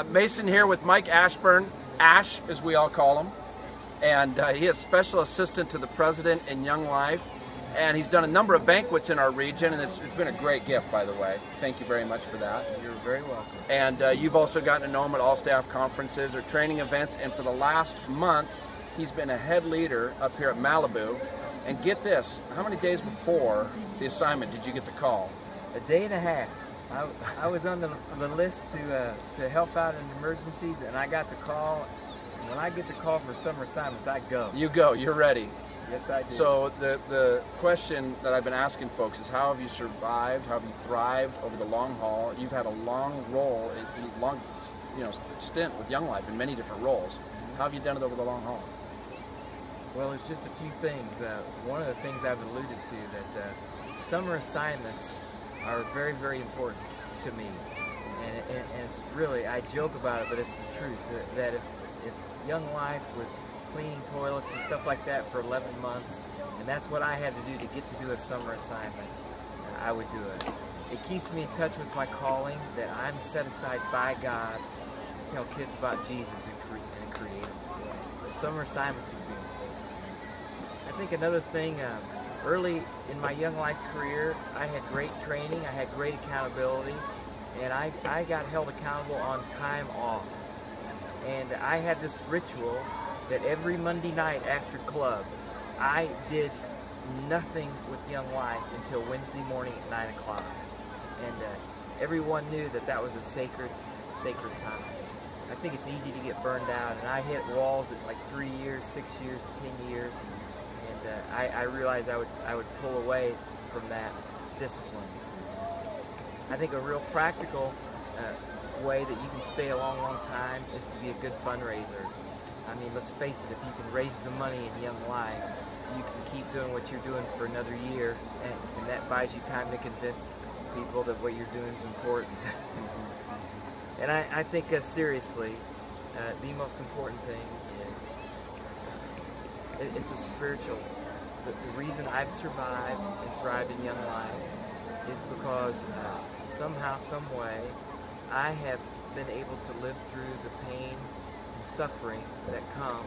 Mason here with Mike Ashburn, Ash as we all call him, and he is special assistant to the president in Young Life, and he's done a number of banquets in our region, and it's been a great gift, by the way. Thank you very much for that. You're very welcome. And you've also gotten to know him at all staff conferences or training events, and for the last month he's been a head leader up here at Malibu. And get this, how many days before the assignment did you get the call? A day and a half. I was on the list to help out in emergencies, and I got the call. When I get the call for summer assignments, I go. You go, you're ready. Yes, I do. So the question that I've been asking folks is, how have you survived, how have you thrived over the long haul? You've had a long role, a long stint with Young Life in many different roles. How have you done it over the long haul? Well, it's just a few things. One of the things I've alluded to, that summer assignments are very, very important to me. And it's really, I joke about it, but it's the truth, that if Young Life was cleaning toilets and stuff like that for 11 months, and that's what I had to do to get to do a summer assignment, I would do it. It keeps me in touch with my calling, that I'm set aside by God to tell kids about Jesus in a creative way. So summer assignments would be important. I think another thing, early in my Young Life career, I had great training, I had great accountability, and I got held accountable on time off. And I had this ritual that every Monday night after club, I did nothing with Young Life until Wednesday morning at 9 o'clock. And everyone knew that that was a sacred time. I think it's easy to get burned out, and I hit walls at like 3 years, 6 years, 10 years. And I realized I would pull away from that discipline. I think a real practical way that you can stay a long, long time is to be a good fundraiser. I mean, let's face it, if you can raise the money in Young Life, you can keep doing what you're doing for another year, and that buys you time to convince people that what you're doing is important. And I think seriously, the most important thing is it's a spiritual. The reason I've survived and thrived in Young Life is because somehow, some way, I have been able to live through the pain and suffering that come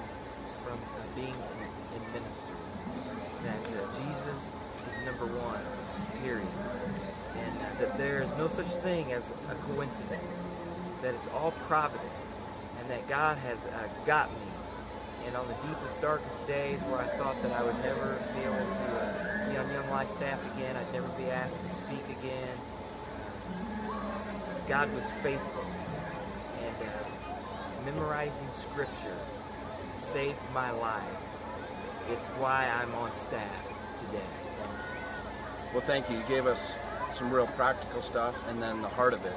from being in ministry. That Jesus is number one, period. And that there is no such thing as a coincidence. That it's all providence. And that God has got me. And on the deepest, darkest days where I thought that I would never be able to be on Young Life staff again, I'd never be asked to speak again, God was faithful. And memorizing Scripture saved my life. It's why I'm on staff today. Well, thank you. You gave us some real practical stuff, and then the heart of it,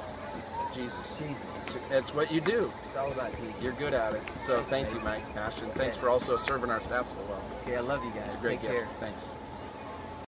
Jesus. It's what you do. It's all about Jesus. You're good at it. So thank you, Mike, Ash, and thanks for also serving our staff so well. Okay, I love you guys. It's a great Take gift. care. Thanks.